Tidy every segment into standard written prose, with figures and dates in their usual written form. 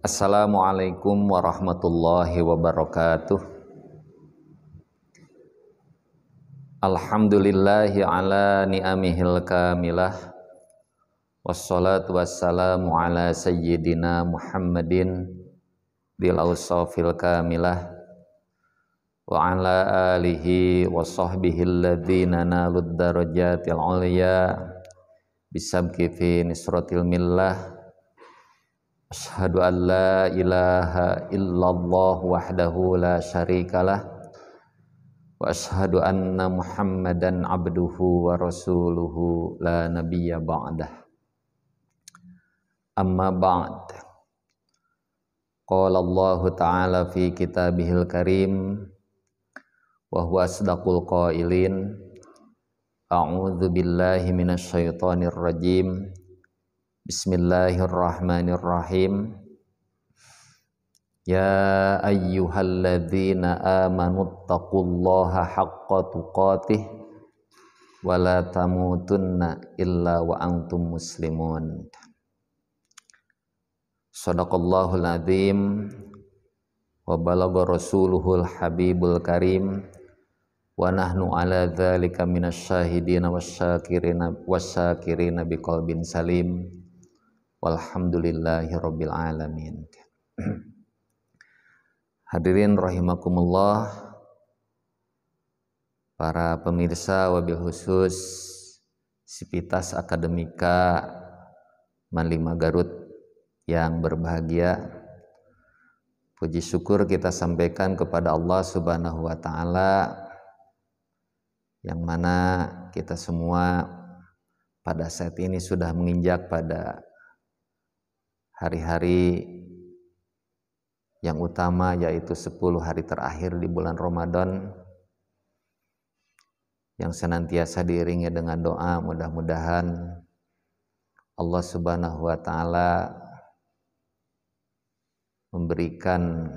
Assalamualaikum warahmatullahi wabarakatuh. Alhamdulillahi ala ni'amihil kamilah. Wassalatu wassalamu ala sayyidina Muhammadin bil awsafil kamilah wa ala alihi wa sahbihi alladhina nalud darajatil ulya bisabqi fi nisratil millah. Asyhadu an la ilaha illallah wahdahu la syarikalah wa asyhadu anna Muhammadan abduhu wa rasuluhu la nabiyya ba'dah. Amma ba'd. Qala Allah ta'ala fi kitabihil karim wa huwa asdaqul qailin. A'udzu billahi minasy syaithanir rajim. Bismillahirrahmanirrahim. Ya ayyuhalladzina amanu taqullaha haqqa tuqatih wa la tamutunna illa wa antum muslimun. Shadaqallahul adzim wa balagha rasuluhul habibul karim wa nahnu ala dzalika minasyahidina wasyakirina biqalbin salim. Walhamdulillahi rabbil alamin. Hadirin rahimakumullah, para pemirsa wabil khusus Sivitas Akademika Manlima Garut yang berbahagia, puji syukur kita sampaikan kepada Allah Subhanahu wa taala, yang mana kita semua pada saat ini sudah menginjak pada hari-hari yang utama, yaitu 10 hari terakhir di bulan Ramadan, yang senantiasa diiringi dengan doa. Mudah-mudahan Allah Subhanahu wa taala memberikan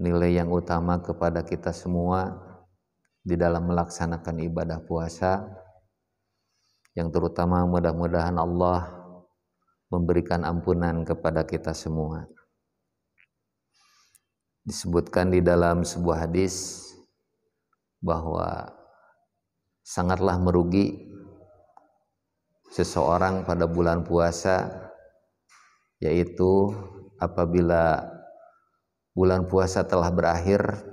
nilai yang utama kepada kita semua di dalam melaksanakan ibadah puasa, yang terutama mudah-mudahan Allah memberikan ampunan kepada kita semua. Disebutkan di dalam sebuah hadis bahwa sangatlah merugi seseorang pada bulan puasa, yaitu apabila bulan puasa telah berakhir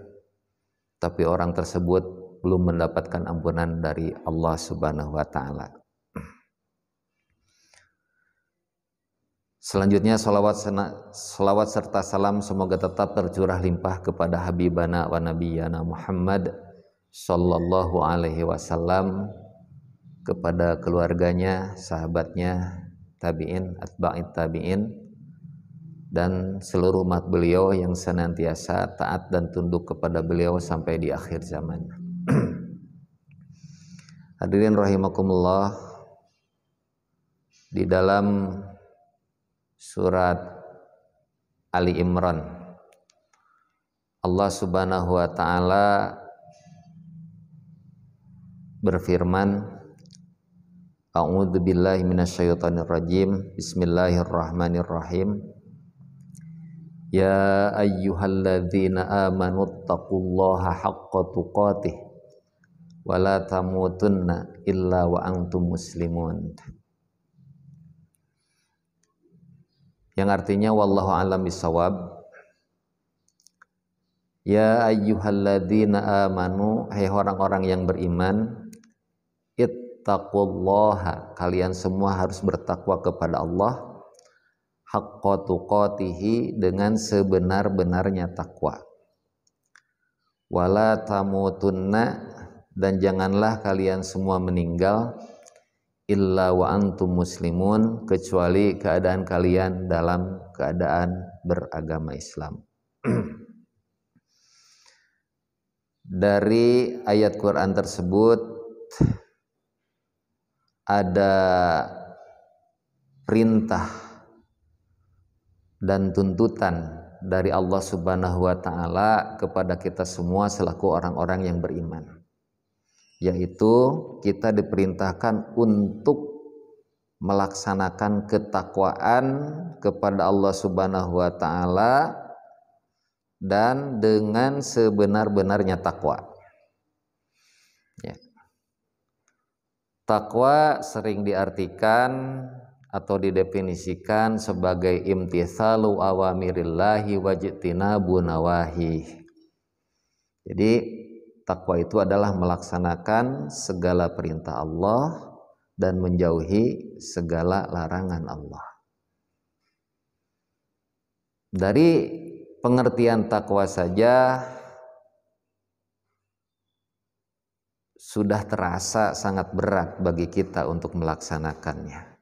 tapi orang tersebut belum mendapatkan ampunan dari Allah Subhanahu wa taala. Selanjutnya salawat serta salam semoga tetap tercurah limpah kepada Habibana wa Nabiyana Muhammad sallallahu alaihi wasallam, kepada keluarganya, sahabatnya, tabi'in, atba'it tabi'in, dan seluruh umat beliau yang senantiasa taat dan tunduk kepada beliau sampai di akhir zaman. Hadirin rahimakumullah, di dalam surat Ali Imran, Allah Subhanahu wa taala berfirman, A'udzu billahi minasyaitonir rajim. Bismillahirrahmanirrahim. Ya ayyuhalladzina amanu taqullaha haqqa tuqatih wa la tamutunna illa wa antum muslimun. Yang artinya wallahu a'lam bishawab. Ya ayyuhalladzina amanu, hai orang-orang yang beriman, ittaqullaha, kalian semua harus bertakwa kepada Allah, haqqa tuqatihi, dengan sebenar-benarnya takwa. Wala tamutunna, dan janganlah kalian semua meninggal, illa wa antum muslimun, kecuali keadaan kalian dalam keadaan beragama Islam. Dari ayat Quran tersebut ada perintah dan tuntutan dari Allah Subhanahu wa taala kepada kita semua selaku orang-orang yang beriman, yaitu kita diperintahkan untuk melaksanakan ketakwaan kepada Allah Subhanahu wa taala dan dengan sebenar-benarnya takwa. Ya. Takwa sering diartikan atau didefinisikan sebagai imtitsalu awamirillahi wajtinabu nawahi. Jadi takwa itu adalah melaksanakan segala perintah Allah dan menjauhi segala larangan Allah. Dari pengertian takwa saja sudah terasa sangat berat bagi kita untuk melaksanakannya.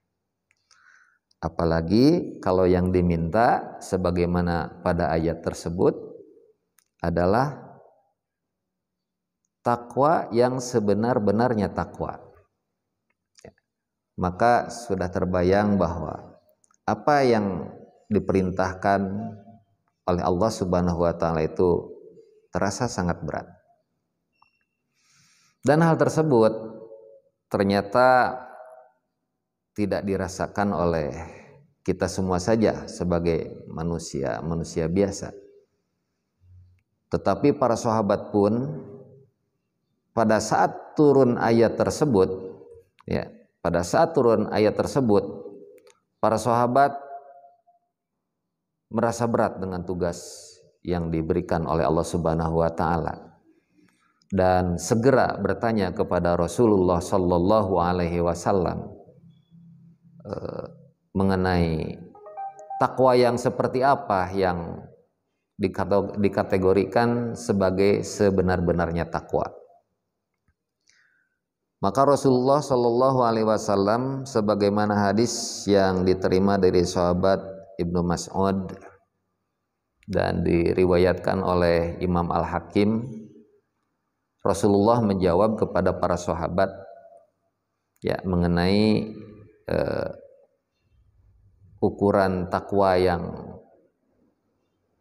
Apalagi kalau yang diminta sebagaimana pada ayat tersebut adalah takwa yang sebenar-benarnya takwa. Maka sudah terbayang bahwa apa yang diperintahkan oleh Allah Subhanahu wa taala itu terasa sangat berat. Dan hal tersebut ternyata tidak dirasakan oleh kita semua saja sebagai manusia biasa. Tetapi para sahabat pun pada saat turun ayat tersebut, ya, pada saat turun ayat tersebut, para sahabat merasa berat dengan tugas yang diberikan oleh Allah Subhanahu wa taala dan segera bertanya kepada Rasulullah sallallahu alaihi wasallam mengenai takwa yang seperti apa yang dikategorikan sebagai sebenar-benarnya takwa. Maka Rasulullah sallallahu alaihi wasallam sebagaimana hadis yang diterima dari sahabat Ibnu Mas'ud dan diriwayatkan oleh Imam Al-Hakim, Rasulullah menjawab kepada para sahabat ya mengenai ukuran takwa yang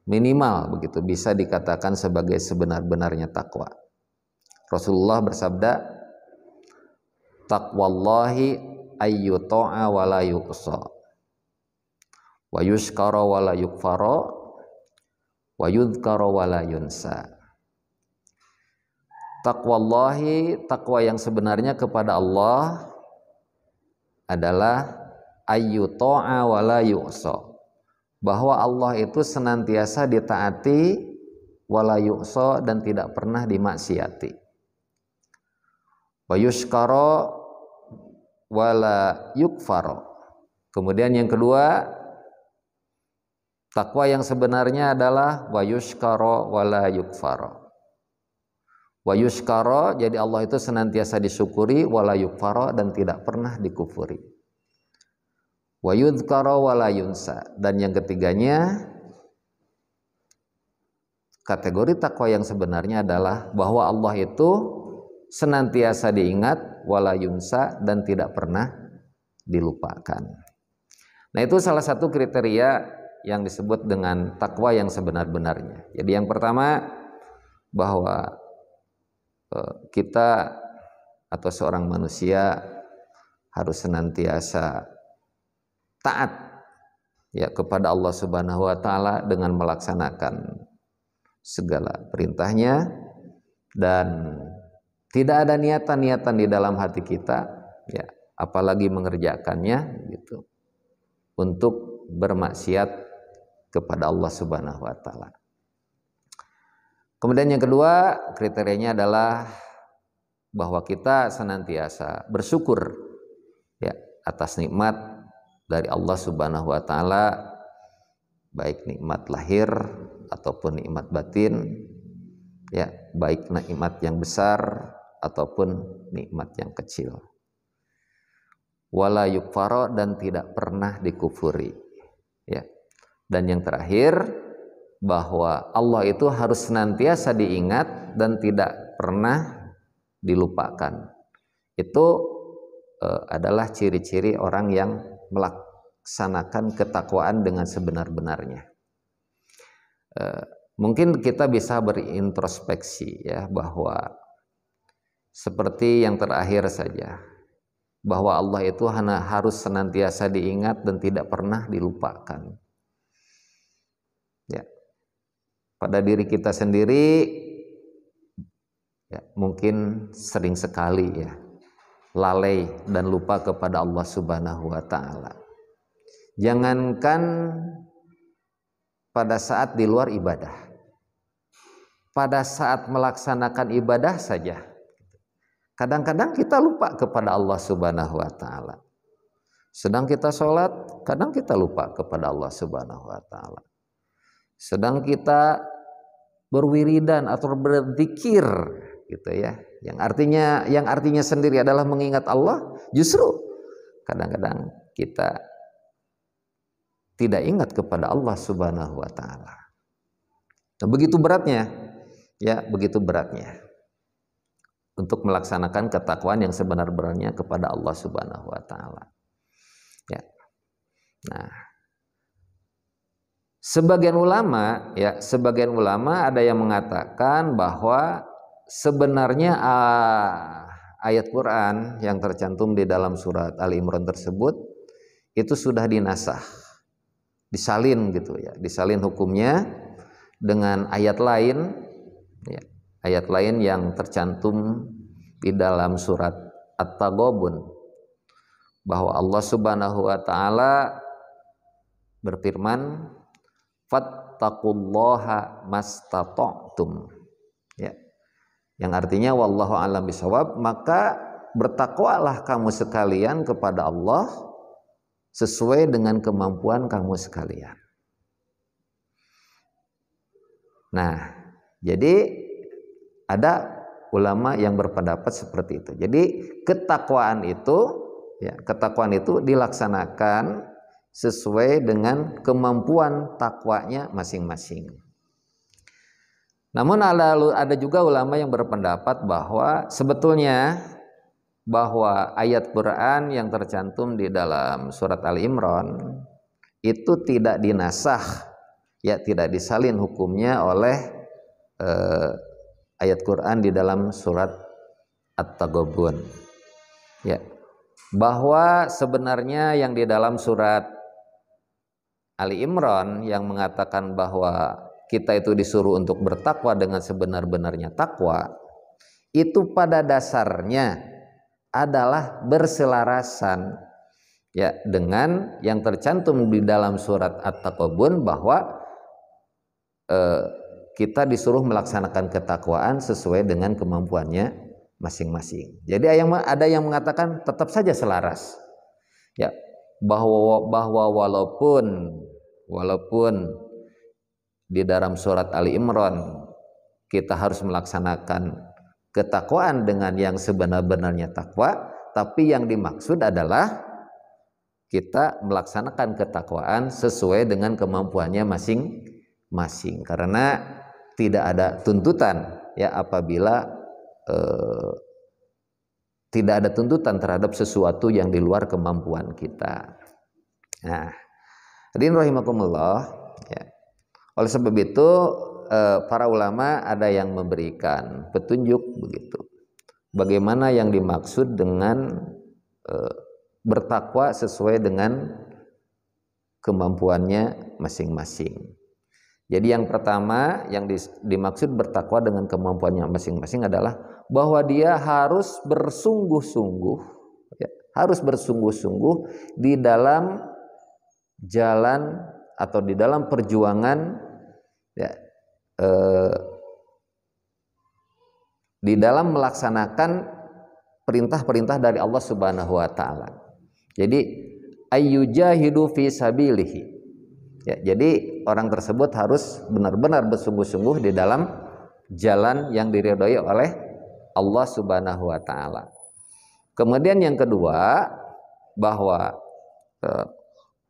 minimal begitu bisa dikatakan sebagai sebenar-benarnya takwa. Rasulullah bersabda, "Taqwallahi ayyuta'a wa la yuqsa wa yushkara wa la yukfara wa yudhkara wa la yunsa." Taqwallahi, takwa yang sebenarnya kepada Allah adalah ayyuta'a wa la yuqsa, bahwa Allah itu senantiasa ditaati wa la yuqsa dan tidak pernah dimaksiati. Wa yushkara wa la yukfara. Kemudian yang kedua, takwa yang sebenarnya adalah wa yushkara wa la yukfara. Wa yushkara, jadi Allah itu senantiasa disyukuri, wa la yukfara, dan tidak pernah dikufuri. Wa yudhkara wa la yunsa, dan yang ketiganya kategori takwa yang sebenarnya adalah bahwa Allah itu senantiasa diingat, wa la yunsa, dan tidak pernah dilupakan. Nah, itu salah satu kriteria yang disebut dengan takwa yang sebenar-benarnya. Jadi yang pertama, bahwa kita atau seorang manusia harus senantiasa taat ya kepada Allah Subhanahu wa taala dengan melaksanakan segala perintahnya dan tidak ada niatan-niatan di dalam hati kita ya apalagi mengerjakannya gitu untuk bermaksiat kepada Allah Subhanahu wa taala. Kemudian yang kedua, kriterianya adalah bahwa kita senantiasa bersyukur ya atas nikmat dari Allah Subhanahu wa taala, baik nikmat lahir ataupun nikmat batin, ya, baik nikmat yang besar ataupun nikmat yang kecil. Wala yukfara, dan tidak pernah dikufuri. Ya. Dan yang terakhir, bahwa Allah itu harus senantiasa diingat dan tidak pernah dilupakan. Itu adalah ciri-ciri orang yang melaksanakan ketakwaan dengan sebenar-benarnya. Mungkin kita bisa berintrospeksi ya bahwa seperti yang terakhir saja, bahwa Allah itu harus senantiasa diingat dan tidak pernah dilupakan. Ya. Pada diri kita sendiri ya, mungkin sering sekali ya lalai dan lupa kepada Allah Subhanahu wa taala. Jangankan pada saat di luar ibadah, pada saat melaksanakan ibadah saja kadang-kadang kita lupa kepada Allah Subhanahu wa taala. Sedang kita sholat, kadang kita lupa kepada Allah Subhanahu wa taala. Sedang kita berwiridan atau berzikir gitu ya, yang artinya sendiri adalah mengingat Allah, justru kadang-kadang kita tidak ingat kepada Allah Subhanahu wa taala. Nah, begitu beratnya ya, begitu beratnya untuk melaksanakan ketakwaan yang sebenar-benarnya kepada Allah Subhanahu wa taala. Ya. Nah, sebagian ulama ada yang mengatakan bahwa sebenarnya ayat Quran yang tercantum di dalam surat Ali Imran tersebut itu sudah dinasah, disalin gitu ya, disalin hukumnya dengan ayat lain ya. Ayat lain yang tercantum di dalam surat At-Taghabun, bahwa Allah Subhanahu wa taala berfirman, fattaqullaha mastata'tum ya, yang artinya wallahu a'lam bishawab, maka bertakwalah kamu sekalian kepada Allah sesuai dengan kemampuan kamu sekalian. Nah, jadi ada ulama yang berpendapat seperti itu. Jadi ketakwaan itu dilaksanakan sesuai dengan kemampuan takwanya masing-masing. Namun ada juga ulama yang berpendapat bahwa sebetulnya bahwa ayat Quran yang tercantum di dalam surat Ali Imran itu tidak dinasah ya, tidak disalin hukumnya oleh ayat Quran di dalam surat At-Taghabun ya, bahwa sebenarnya yang di dalam surat Ali Imran yang mengatakan bahwa kita itu disuruh untuk bertakwa dengan sebenar-benarnya takwa, itu pada dasarnya adalah berselarasan ya dengan yang tercantum di dalam surat At-Taghabun, bahwa kita disuruh melaksanakan ketakwaan sesuai dengan kemampuannya masing-masing. Jadi ada yang mengatakan tetap saja selaras ya, bahwa walaupun di dalam surat Ali Imran kita harus melaksanakan ketakwaan dengan yang sebenar-benarnya takwa, tapi yang dimaksud adalah kita melaksanakan ketakwaan sesuai dengan kemampuannya masing-masing, karena tidak ada tuntutan ya apabila tidak ada tuntutan terhadap sesuatu yang di luar kemampuan kita. Nah, hadirin rahimakumullah ya. Oleh sebab itu para ulama ada yang memberikan petunjuk begitu, bagaimana yang dimaksud dengan bertakwa sesuai dengan kemampuannya masing-masing. Jadi yang pertama yang dimaksud bertakwa dengan kemampuannya masing-masing adalah bahwa dia harus bersungguh-sungguh ya, harus bersungguh-sungguh di dalam jalan atau di dalam perjuangan ya, di dalam melaksanakan perintah-perintah dari Allah Subhanahu wa taala. Jadi ayyujahidu fi sabilihi. Ya, jadi orang tersebut harus benar-benar bersungguh-sungguh di dalam jalan yang diridhoi oleh Allah Subhanahu wa taala. Kemudian yang kedua, bahwa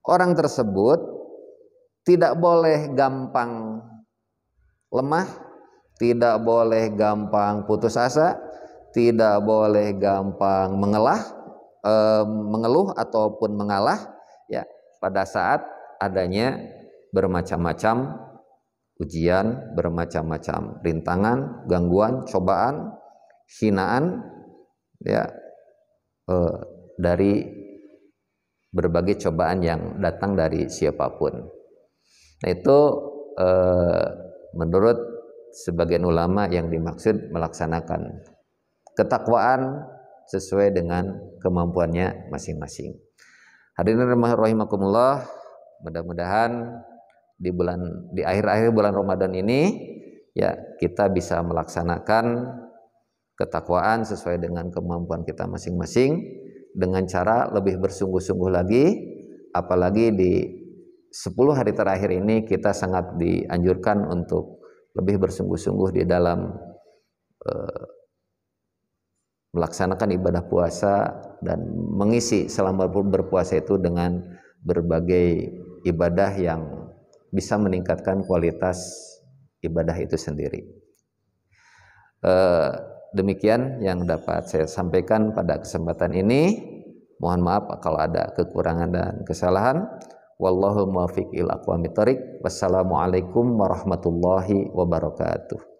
orang tersebut tidak boleh gampang lemah, tidak boleh gampang putus asa, tidak boleh gampang mengeluh ataupun mengalah ya pada saat adanya bermacam-macam ujian, bermacam-macam rintangan, gangguan, cobaan, hinaan ya, dari berbagai cobaan yang datang dari siapapun. Nah itu menurut sebagian ulama yang dimaksud melaksanakan ketakwaan sesuai dengan kemampuannya masing-masing. Hadirin rahimakumullah, mudah-mudahan di akhir-akhir bulan Ramadan ini ya kita bisa melaksanakan ketakwaan sesuai dengan kemampuan kita masing-masing dengan cara lebih bersungguh-sungguh lagi, apalagi di 10 hari terakhir ini kita sangat dianjurkan untuk lebih bersungguh-sungguh di dalam melaksanakan ibadah puasa dan mengisi selama berpuasa itu dengan berbagai ibadah yang bisa meningkatkan kualitas ibadah itu sendiri. Demikian yang dapat saya sampaikan pada kesempatan ini. Mohon maaf kalau ada kekurangan dan kesalahan. Wallahu muwaffiq ila aqwamit thoriq. Wassalamualaikum warahmatullahi wabarakatuh.